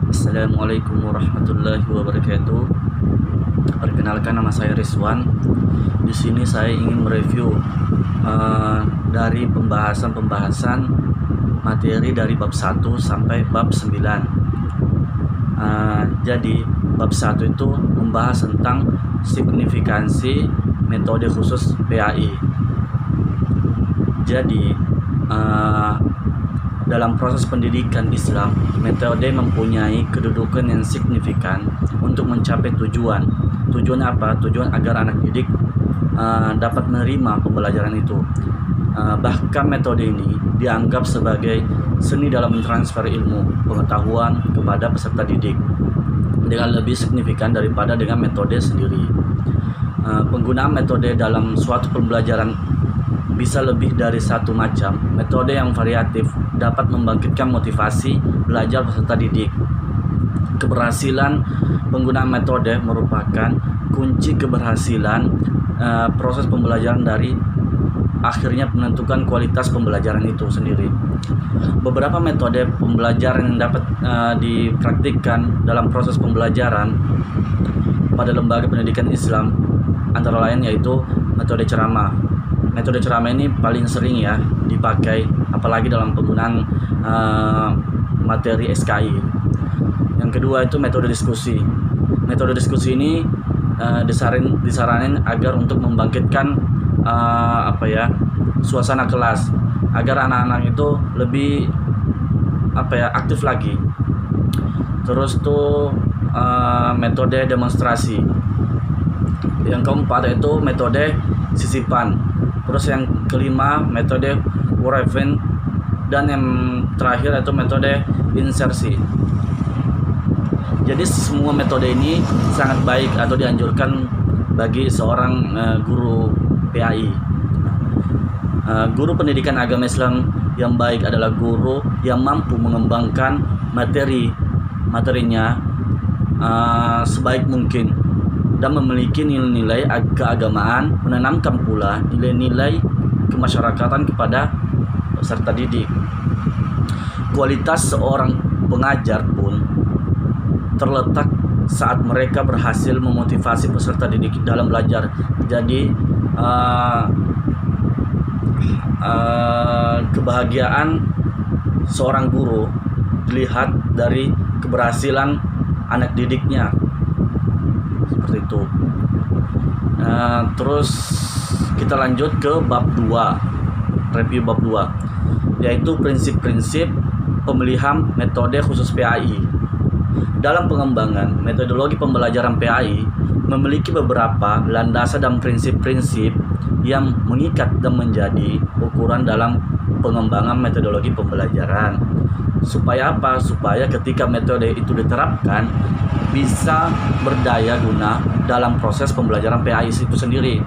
Assalamualaikum warahmatullahi wabarakatuh. Perkenalkan, nama saya Rizwan. Di sini saya ingin mereview dari pembahasan materi dari bab 1 sampai bab 9. Jadi bab 1 itu membahas tentang signifikansi metode khusus PAI. Jadi dalam proses pendidikan Islam, metode mempunyai kedudukan yang signifikan untuk mencapai tujuan. Tujuan apa? Tujuan agar anak didik dapat menerima pembelajaran itu. Bahkan metode ini dianggap sebagai seni dalam mentransfer ilmu pengetahuan kepada peserta didik dengan lebih signifikan daripada dengan metode sendiri. Penggunaan metode dalam suatu pembelajaran bisa lebih dari satu macam. Metode yang variatif dapat membangkitkan motivasi belajar peserta didik. Keberhasilan penggunaan metode merupakan kunci keberhasilan proses pembelajaran dari akhirnya menentukan kualitas pembelajaran itu sendiri. Beberapa metode pembelajaran yang dapat dipraktikkan dalam proses pembelajaran pada lembaga pendidikan Islam antara lain yaitu metode ceramah. Metode ceramah ini paling sering ya dipakai, apalagi dalam penggunaan materi SKI. Yang kedua itu metode diskusi. Metode diskusi ini disaranin agar untuk membangkitkan suasana kelas, agar anak-anak itu lebih aktif lagi. Terus tuh metode demonstrasi. Yang keempat itu metode sisipan. Terus yang kelima metode Wurfen, dan yang terakhir itu metode insersi. Jadi semua metode ini sangat baik atau dianjurkan bagi seorang guru PAI. Guru pendidikan agama Islam yang baik adalah guru yang mampu mengembangkan materinya sebaik mungkin dan memiliki nilai-nilai keagamaan, menanamkan pula nilai-nilai kemasyarakatan kepada peserta didik. Kualitas seorang pengajar pun terletak saat mereka berhasil memotivasi peserta didik dalam belajar. Jadi kebahagiaan seorang guru dilihat dari keberhasilan anak didiknya, seperti itu. Terus kita lanjut ke bab 2, review bab 2, yaitu prinsip-prinsip pemilihan metode khusus PAI. Dalam pengembangan metodologi pembelajaran PAI memiliki beberapa landasan dan prinsip-prinsip yang mengikat dan menjadi ukuran dalam pengembangan metodologi pembelajaran. Supaya apa? Supaya ketika metode itu diterapkan bisa berdaya guna dalam proses pembelajaran PAI itu sendiri.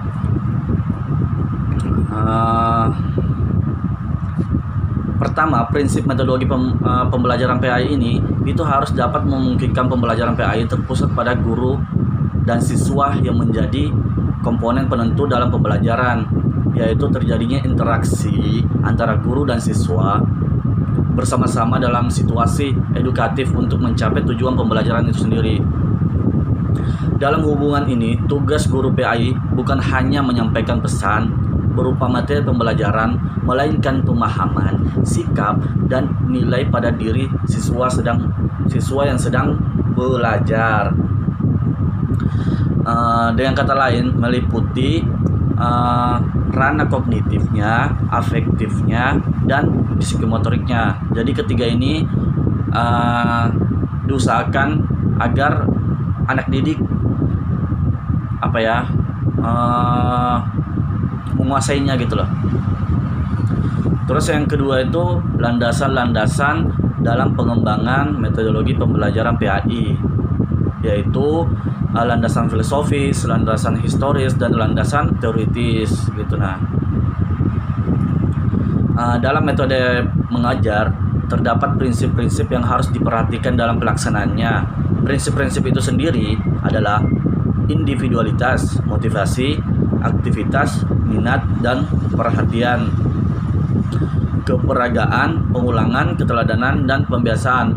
Pertama, prinsip metodologi pembelajaran PAI ini itu harus dapat memungkinkan pembelajaran PAI terpusat pada guru dan siswa yang menjadi komponen penentu dalam pembelajaran, yaitu terjadinya interaksi antara guru dan siswa bersama-sama dalam situasi edukatif untuk mencapai tujuan pembelajaran itu sendiri. Dalam hubungan ini, tugas guru PAI bukan hanya menyampaikan pesan berupa materi pembelajaran, melainkan pemahaman, sikap, dan nilai pada diri siswa yang sedang belajar. Dengan kata lain, meliputi ranah kognitifnya, afektifnya, dan psikomotoriknya. Jadi ketiga ini diusahakan agar anak didik menguasainya gitu loh. Terus yang kedua itu landasan-landasan dalam pengembangan metodologi pembelajaran PAI, yaitu landasan filosofis, landasan historis, dan landasan teoritis gitu. Dalam metode mengajar terdapat prinsip-prinsip yang harus diperhatikan dalam pelaksanaannya. Prinsip-prinsip itu sendiri adalah individualitas, motivasi, aktivitas, minat, dan perhatian, keperagaan, pengulangan, keteladanan, dan pembiasaan.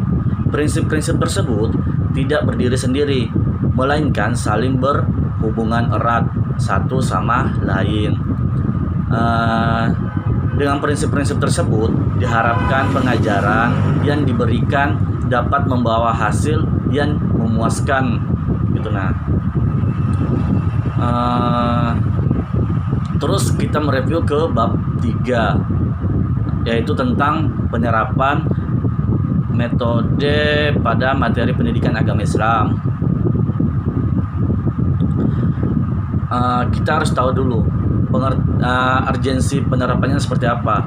Prinsip-prinsip tersebut tidak berdiri sendiri, melainkan saling berhubungan erat satu sama lain. Dengan prinsip-prinsip tersebut diharapkan pengajaran yang diberikan dapat membawa hasil yang memuaskan gitu. Terus kita mereview ke bab 3, yaitu tentang penyerapan metode pada materi pendidikan agama Islam. Kita harus tahu dulu urgensi penerapannya seperti apa.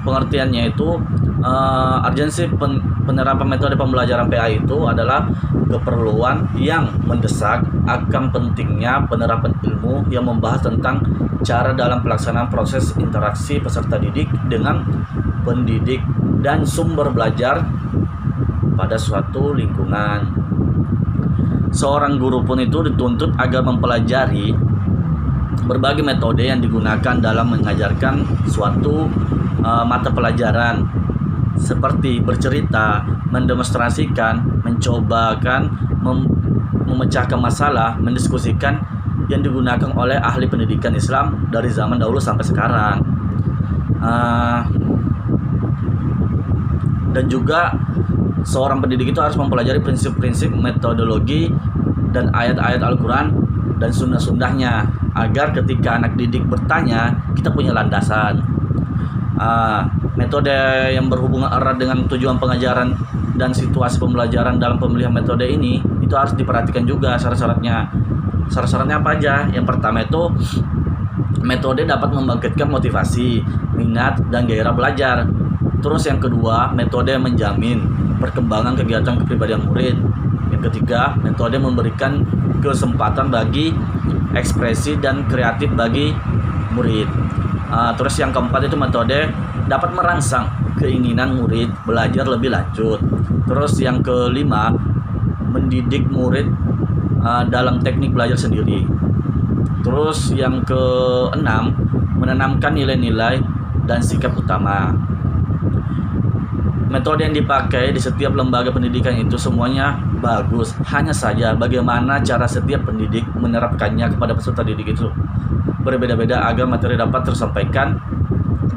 Pengertiannya itu urgensi penerapan metode pembelajaran PA itu adalah keperluan yang mendesak akan pentingnya penerapan ilmu yang membahas tentang cara dalam pelaksanaan proses interaksi peserta didik dengan pendidik dan sumber belajar pada suatu lingkungan. Seorang guru pun itu dituntut agar mempelajari berbagai metode yang digunakan dalam mengajarkan suatu mata pelajaran, seperti bercerita, mendemonstrasikan, mencobakan, memecahkan masalah, mendiskusikan, yang digunakan oleh ahli pendidikan Islam dari zaman dahulu sampai sekarang. Dan juga seorang pendidik itu harus mempelajari prinsip-prinsip metodologi dan ayat-ayat Al-Quran dan sunnah-sunnahnya, agar ketika anak didik bertanya, kita punya landasan. Metode yang berhubungan erat dengan tujuan pengajaran dan situasi pembelajaran dalam pemilihan metode ini itu harus diperhatikan juga syarat-syaratnya. Syarat-syaratnya apa aja? Yang pertama itu metode dapat membangkitkan motivasi, minat, dan gairah belajar. Terus yang kedua, metode menjamin perkembangan kegiatan kepribadian murid. Yang ketiga, metode memberikan kesempatan bagi ekspresi dan kreatif bagi murid. Terus yang keempat itu metode dapat merangsang keinginan murid belajar lebih lanjut. Terus yang kelima, mendidik murid dalam teknik belajar sendiri. Terus yang keenam, menanamkan nilai-nilai dan sikap utama. Metode yang dipakai di setiap lembaga pendidikan itu semuanya bagus. Hanya saja bagaimana cara setiap pendidik menerapkannya kepada peserta didik itu berbeda-beda agar materi dapat tersampaikan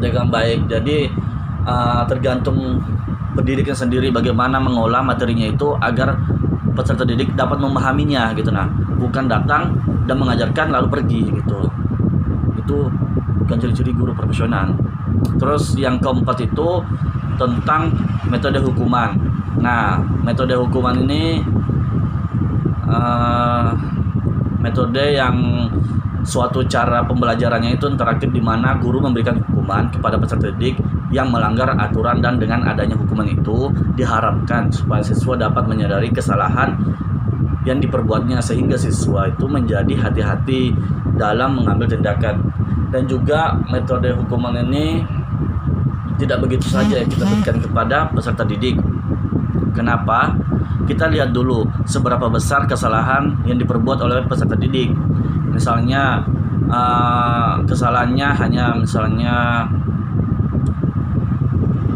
dengan baik. Jadi tergantung pendidiknya sendiri bagaimana mengolah materinya itu agar peserta didik dapat memahaminya gitu. Bukan datang dan mengajarkan lalu pergi gitu. Itu bukan ciri-ciri guru profesional. Terus yang keempat itu tentang metode hukuman. Metode hukuman ini metode yang suatu cara pembelajarannya itu interaktif, di mana guru memberikan hukuman kepada peserta didik yang melanggar aturan, dan dengan adanya hukuman itu diharapkan supaya siswa dapat menyadari kesalahan yang diperbuatnya, sehingga siswa itu menjadi hati-hati dalam mengambil tindakan. Dan juga metode hukuman ini tidak begitu saja kita berikan kepada peserta didik. Kenapa? Kita lihat dulu seberapa besar kesalahan yang diperbuat oleh peserta didik. Misalnya kesalahannya hanya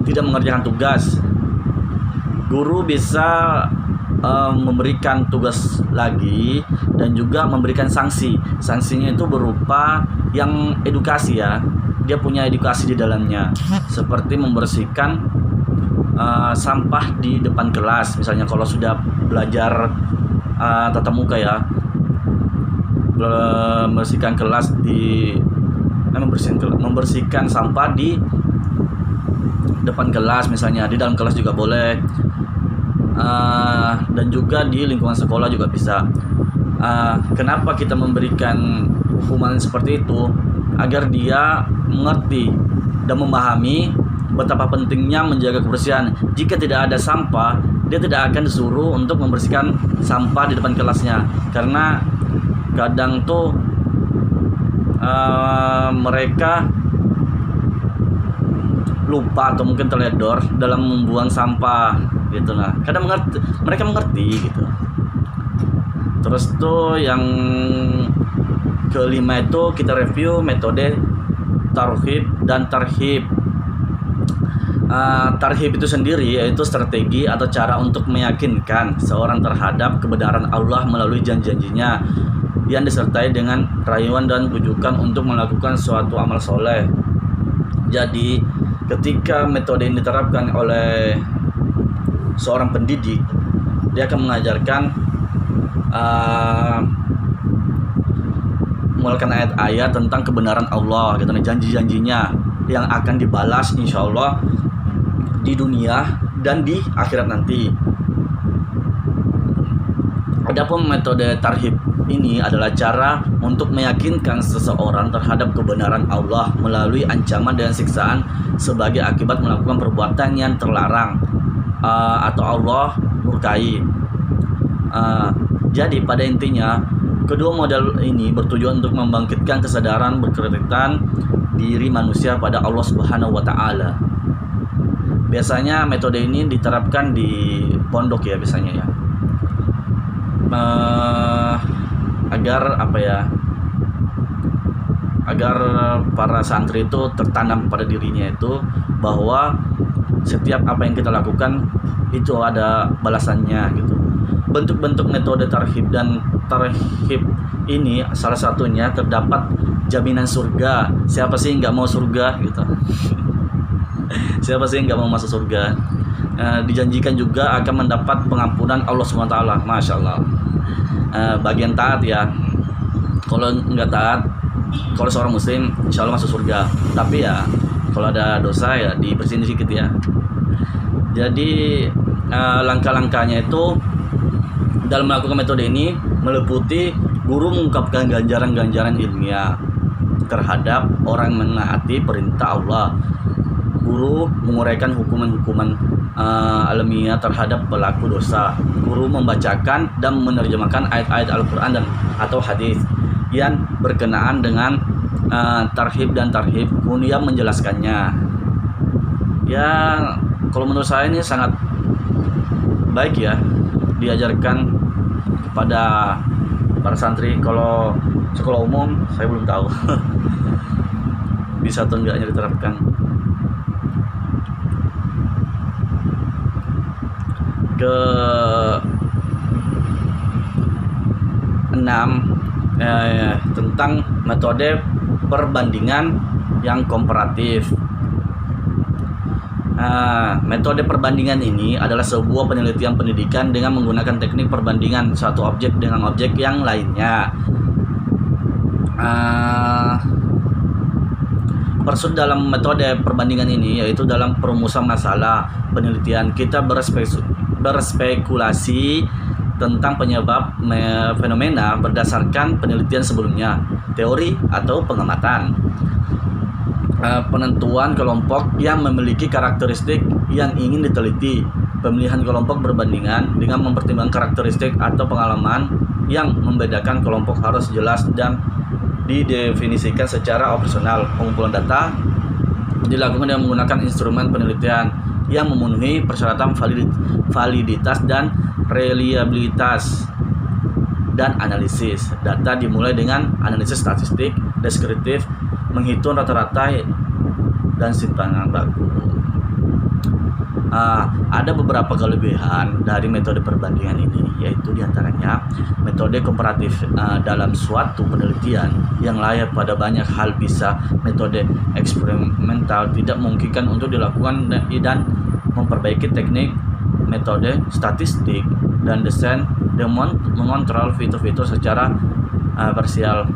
tidak mengerjakan tugas. Guru bisa memberikan tugas lagi dan juga memberikan sanksi. Sanksinya itu berupa yang edukasi ya. Dia punya edukasi di dalamnya, seperti membersihkan sampah di depan kelas. Misalnya kalau sudah belajar tatap muka ya, membersihkan kelas membersihkan sampah di depan kelas, misalnya di dalam kelas juga boleh, dan juga di lingkungan sekolah juga bisa. Kenapa kita memberikan hukuman seperti itu? Agar dia mengerti dan memahami betapa pentingnya menjaga kebersihan. Jika tidak ada sampah, dia tidak akan disuruh untuk membersihkan sampah di depan kelasnya, karena kadang tuh mereka lupa atau mungkin teledor dalam membuang sampah gitu. Kadang mereka mengerti gitu. Terus tuh yang kelima itu kita review metode targhib dan tarhib. Tarhib itu sendiri yaitu strategi atau cara untuk meyakinkan seorang terhadap kebenaran Allah melalui janji-janjinya yang disertai dengan rayuan dan bujukan untuk melakukan suatu amal soleh. Jadi ketika metode ini diterapkan oleh seorang pendidik, dia akan mengajarkan mengeluarkan ayat-ayat tentang kebenaran Allah gitu, janji-janjinya yang akan dibalas insya Allah di dunia dan di akhirat nanti. Adapun metode tarhib ini adalah cara untuk meyakinkan seseorang terhadap kebenaran Allah melalui ancaman dan siksaan sebagai akibat melakukan perbuatan yang terlarang atau Allah murkai. Jadi pada intinya kedua model ini bertujuan untuk membangkitkan kesadaran berkaitan diri manusia pada Allah Subhanahu wa taala. Biasanya metode ini diterapkan di pondok ya biasanya ya. Agar agar para santri itu tertanam pada dirinya itu bahwa setiap apa yang kita lakukan itu ada balasannya gitu. Bentuk-bentuk metode tarhib dan tarhib ini salah satunya terdapat jaminan surga. Siapa sih nggak mau surga gitu? Siapa sih nggak mau masuk surga? Dijanjikan juga akan mendapat pengampunan Allah SWT. Masya Allah. Bagian taat ya. Kalau nggak taat, kalau seorang muslim insya Allah masuk surga. Tapi ya kalau ada dosa ya dibersihin sedikit ya. Jadi langkah-langkahnya itu dalam melakukan metode ini meliputi guru mengungkapkan ganjaran-ganjaran ilmiah terhadap orang menaati perintah Allah. Guru menguraikan hukuman-hukuman alamiah terhadap pelaku dosa. Guru membacakan dan menerjemahkan ayat-ayat Al-Quran dan atau hadis yang berkenaan dengan tarhib dan tarhib, kemudian menjelaskannya. Ya, kalau menurut saya ini sangat baik ya, diajarkan kepada para santri. Kalau sekolah umum saya belum tahu bisa atau enggaknya diterapkan. Ke 6 tentang metode perbandingan yang komparatif. Metode perbandingan ini adalah sebuah penelitian pendidikan dengan menggunakan teknik perbandingan satu objek dengan objek yang lainnya. Maksud dalam metode perbandingan ini yaitu dalam perumusan masalah penelitian kita berspekulasi tentang penyebab fenomena berdasarkan penelitian sebelumnya, teori atau pengamatan. Penentuan kelompok yang memiliki karakteristik yang ingin diteliti. Pemilihan kelompok berbandingan dengan mempertimbangkan karakteristik atau pengalaman yang membedakan kelompok harus jelas dan didefinisikan secara operasional. Pengumpulan data dilakukan dengan menggunakan instrumen penelitian yang memenuhi persyaratan validitas dan reliabilitas dan analisis. Data dimulai dengan analisis statistik, deskriptif, menghitung rata-rata dan simpangan baku. Ada beberapa kelebihan dari metode perbandingan ini, yaitu diantaranya metode komparatif dalam suatu penelitian yang layak pada banyak hal bisa metode eksperimental tidak memungkinkan untuk dilakukan dan memperbaiki teknik metode statistik dan desain dengan mengontrol fitur-fitur secara parsial.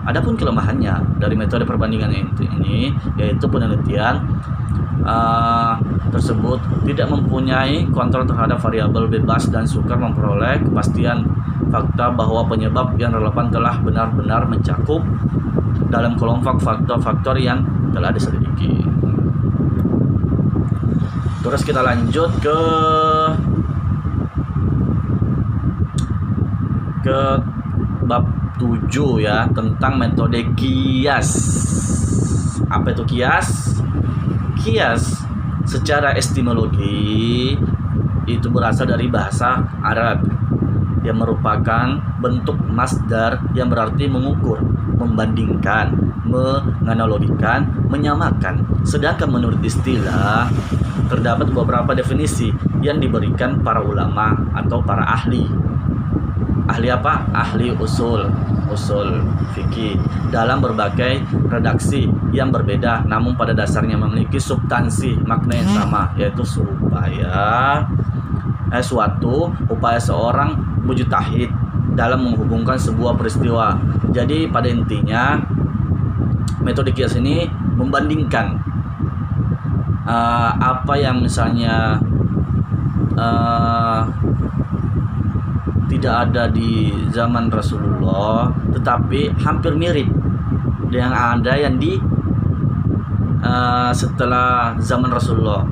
Adapun kelemahannya dari metode perbandingan ini yaitu penelitian tersebut tidak mempunyai kontrol terhadap variabel bebas dan sukar memperoleh kepastian fakta bahwa penyebab yang relevan telah benar-benar mencakup dalam kelompok faktor-faktor yang telah diselidiki. Terus kita lanjut ke bab 7 ya, tentang metode kias. Apa itu kias? Kias secara etimologi itu berasal dari bahasa Arab yang merupakan bentuk masdar yang berarti mengukur, membandingkan, menganalogikan, menyamakan. Sedangkan menurut istilah terdapat beberapa definisi yang diberikan para ulama atau para ahli. Ahli apa? Ahli usul fikih dalam berbagai redaksi yang berbeda, namun pada dasarnya memiliki substansi makna yang sama, yaitu suatu upaya seorang mujtahid dalam menghubungkan sebuah peristiwa. Jadi pada intinya metode kias ini membandingkan apa yang misalnya tidak ada di zaman Rasulullah tetapi hampir mirip dengan ada yang di setelah zaman Rasulullah.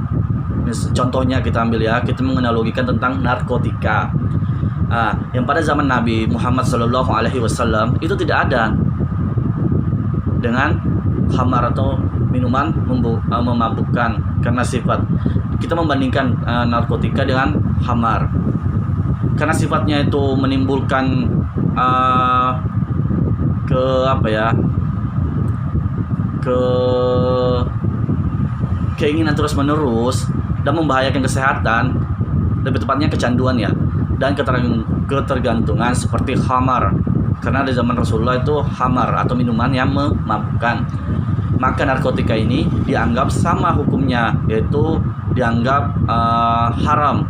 Contohnya kita ambil ya, kita menganalogikan tentang narkotika. Yang pada zaman Nabi Muhammad SAW itu tidak ada dengan khamar atau minuman memabukkan karena sifat. Kita membandingkan narkotika dengan khamar karena sifatnya itu menimbulkan keinginan terus menerus dan membahayakan kesehatan, lebih tepatnya kecanduan ya, dan ketergantungan seperti khamar. Karena di zaman Rasulullah itu khamar atau minuman yang memabukkan. Maka narkotika ini dianggap sama hukumnya, yaitu dianggap haram,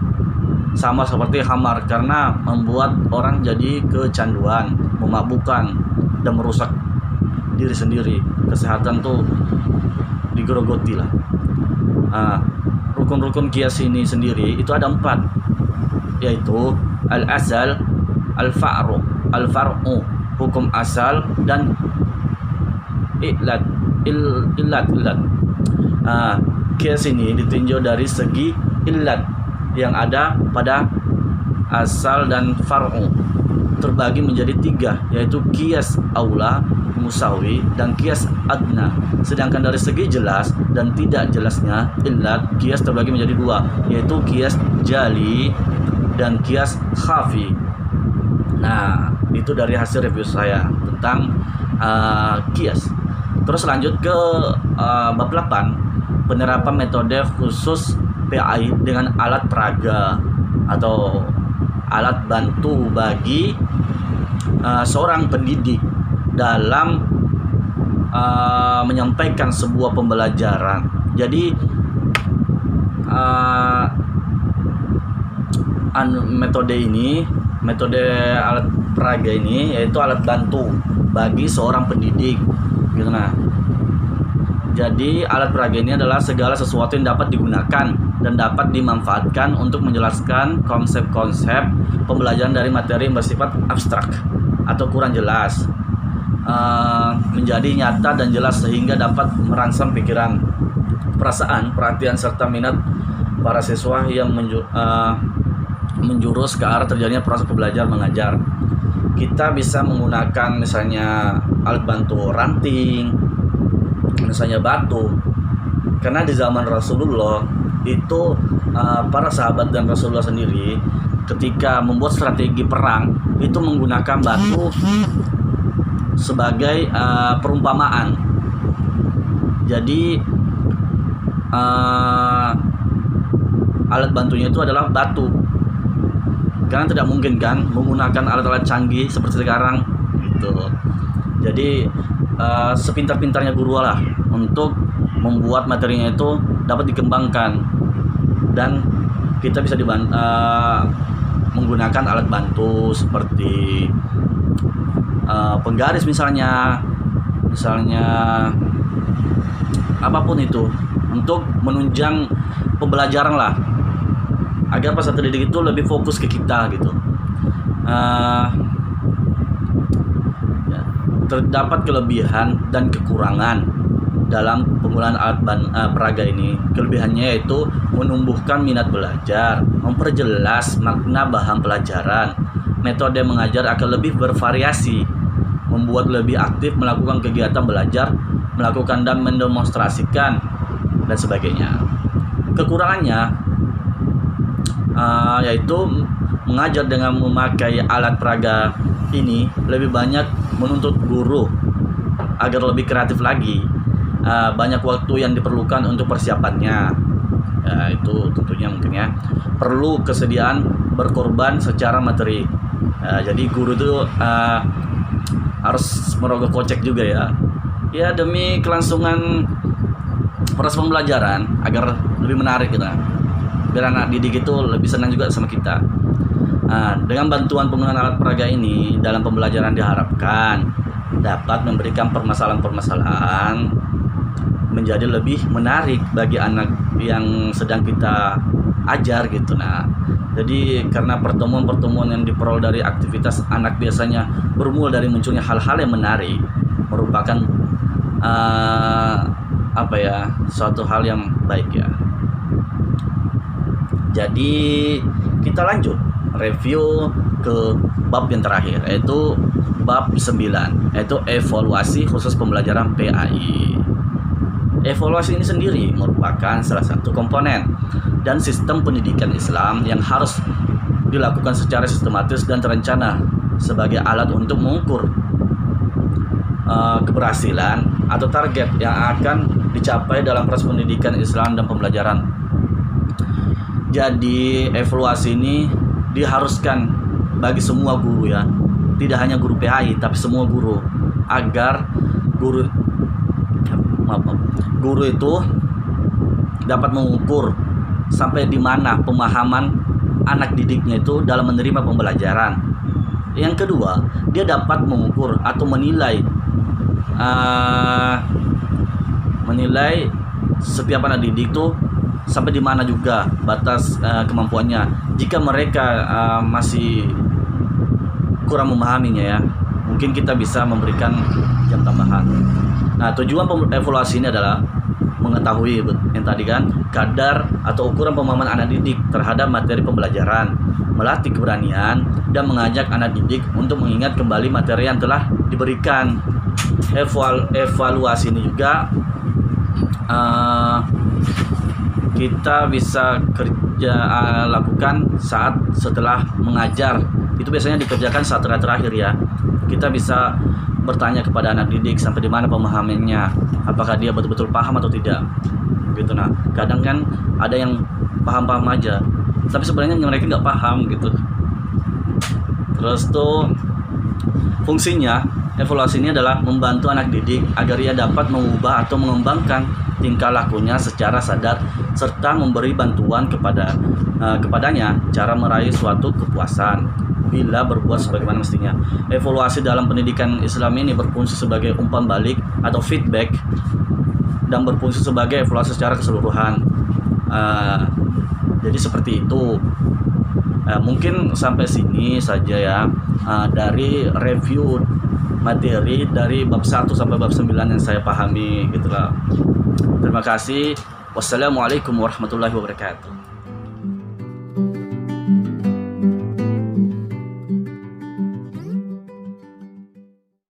sama seperti khamar, karena membuat orang jadi kecanduan, memabukkan dan merusak diri sendiri. Kesehatan tuh digerogoti lah. Rukun-rukun kias ini sendiri itu ada 4, yaitu al-asal, al-far'u, hukum asal, dan illat. Kias ini ditinjau dari segi illat yang ada pada asal dan far'u, terbagi menjadi 3, yaitu kias aula, musawi, dan kias adna. Sedangkan dari segi jelas dan tidak jelasnya illat, kias terbagi menjadi 2, yaitu kias jali dan kias khafi. Nah, itu dari hasil review saya tentang kias. Terus lanjut ke bab 8, penerapan metode khusus PAI dengan alat peraga atau alat bantu bagi seorang pendidik dalam menyampaikan sebuah pembelajaran. Jadi metode alat peraga ini yaitu alat bantu bagi seorang pendidik. Gitu. Nah, jadi alat peraga ini adalah segala sesuatu yang dapat digunakan dan dapat dimanfaatkan untuk menjelaskan konsep-konsep pembelajaran dari materi yang bersifat abstrak atau kurang jelas menjadi nyata dan jelas sehingga dapat merangsang pikiran, perasaan, perhatian serta minat para siswa yang menjurus ke arah terjadinya proses belajar mengajar. Kita bisa menggunakan misalnya alat bantu ranting, misalnya batu, karena di zaman Rasulullah itu para sahabat dan Rasulullah sendiri ketika membuat strategi perang itu menggunakan batu sebagai perumpamaan. Jadi alat bantunya itu adalah batu, karena tidak mungkin kan menggunakan alat-alat canggih seperti sekarang gitu. Jadi sepintar-pintarnya guru lah untuk membuat materinya itu dapat dikembangkan, dan kita bisa menggunakan alat bantu seperti penggaris misalnya apapun itu untuk menunjang pembelajaran lah, agar peserta didik itu lebih fokus ke kita gitu. Terdapat kelebihan dan kekurangan dalam penggunaan alat peraga ini. Kelebihannya yaitu menumbuhkan minat belajar, memperjelas makna bahan pelajaran, metode mengajar akan lebih bervariasi, membuat lebih aktif melakukan kegiatan belajar, melakukan dan mendemonstrasikan, dan sebagainya. Kekurangannya yaitu mengajar dengan memakai alat peraga ini lebih banyak menuntut guru agar lebih kreatif lagi. Banyak waktu yang diperlukan untuk persiapannya. Ya, itu tentunya mungkin ya perlu kesediaan berkorban secara materi. Jadi guru itu harus merogoh kocek juga ya demi kelangsungan proses pembelajaran agar lebih menarik gitu, biar anak didik itu lebih senang juga sama kita. Dengan bantuan penggunaan alat peraga ini dalam pembelajaran diharapkan dapat memberikan permasalahan-permasalahan menjadi lebih menarik bagi anak yang sedang kita ajar gitu. Jadi karena pertemuan-pertemuan yang diperoleh dari aktivitas anak biasanya bermula dari munculnya hal-hal yang menarik, merupakan suatu hal yang baik ya. Jadi kita lanjut review ke bab yang terakhir, yaitu bab 9, yaitu evaluasi khusus pembelajaran PAI. Evaluasi ini sendiri merupakan salah satu komponen dan sistem pendidikan Islam yang harus dilakukan secara sistematis dan terencana sebagai alat untuk mengukur keberhasilan atau target yang akan dicapai dalam proses pendidikan Islam dan pembelajaran. Jadi evaluasi ini diharuskan bagi semua guru ya, tidak hanya guru PAI tapi semua guru, agar guru itu dapat mengukur sampai di mana pemahaman anak didiknya itu dalam menerima pembelajaran. Yang kedua, dia dapat mengukur atau menilai setiap anak didik itu sampai di mana juga batas kemampuannya. Jika mereka masih kurang memahaminya ya, mungkin kita bisa memberikan jam tambahan. Tujuan evaluasi ini adalah mengetahui yang tadi kan, kadar atau ukuran pemahaman anak didik terhadap materi pembelajaran, melatih keberanian dan mengajak anak didik untuk mengingat kembali materi yang telah diberikan. Evaluasi ini juga kita bisa lakukan saat setelah mengajar. Itu biasanya dikerjakan saat terakhir ya. Kita bisa bertanya kepada anak didik sampai di mana pemahamannya, apakah dia betul-betul paham atau tidak gitu. Kadang kan ada yang paham-paham aja tapi sebenarnya mereka nggak paham gitu. Terus tuh fungsinya evaluasi ini adalah membantu anak didik agar ia dapat mengubah atau mengembangkan tingkah lakunya secara sadar serta memberi bantuan kepadanya cara meraih suatu kepuasan bila berbuat sebagaimana mestinya. Evaluasi dalam pendidikan Islam ini berfungsi sebagai umpan balik atau feedback dan berfungsi sebagai evaluasi secara keseluruhan. Jadi seperti itu. Mungkin sampai sini saja ya dari review materi dari bab 1 sampai bab 9 yang saya pahami gitulah. Terima kasih. Wassalamualaikum warahmatullahi wabarakatuh.